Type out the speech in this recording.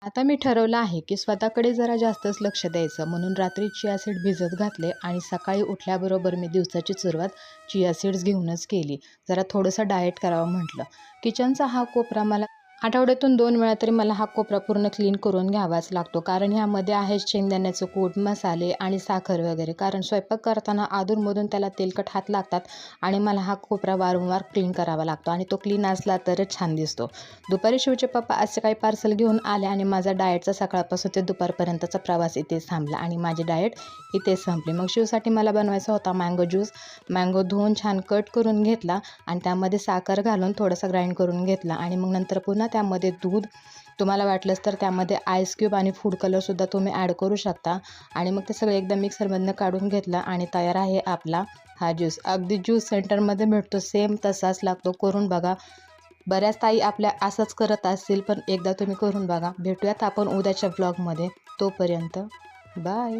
आता मी ठरवलं आहे की स्वतःकडे जरा जास्तच लक्ष द्यायचं, म्हणून रात्री चिया सीड भिजत घातले आणि सकाळी उठल्याबरोबर मी दिवसाची सुरुवात चिया सीड्स घेऊनच केली. जरा थोडंसं डाएट करावं म्हटलं. किचनचा हा कोपरा मला आठवड्यातून 2 वेळा तरी मला हा कोपरा पूर्ण क्लीन करून घ्यावाच लागतो, कारण ह्यामध्ये आहे शेंगदाण्याचं कूट, मसाले आणि साखर वगैरे. कारण स्वयंपाक करताना अधूनमधून त्याला तेलकट हात लागतात आणि मला हा कोपरा वारंवार क्लीन करावा लागतो आणि तो क्लीन असला तरच छान दिसतो. दुपारी शिवचे पप्पा असे काही पार्सल घेऊन आले आणि माझा डाएटचा सकाळपासून ते दुपारपर्यंतचा प्रवास इथेच थांबला आणि माझी डाएट इथेच संपली. मग शिवसाठी मला बनवायचा होता मँगो ज्यूस. मँगो धुवून छान कट करून घेतला आणि त्यामध्ये साखर घालून थोडासा ग्राइंड करून घेतला आणि मग नंतर पुन्हा त्यामध्ये दूध, तुम्हाला वाटलंच तर त्यामध्ये आईस क्यूब आणि फूड कलरसुद्धा तुम्ही ॲड करू शकता आणि मग ते सगळं एकदा मिक्सरमधनं काढून घेतला आणि तयार आहे आपला हा ज्यूस. अगदी ज्यूस सेंटरमध्ये भेटतो सेम तसाच लागतो. करून बघा. बऱ्याच ताई आपल्या असंच करत असतील, पण एकदा तुम्ही करून बघा. भेटूयात आपण उद्याच्या व्लॉगमध्ये. तोपर्यंत बाय.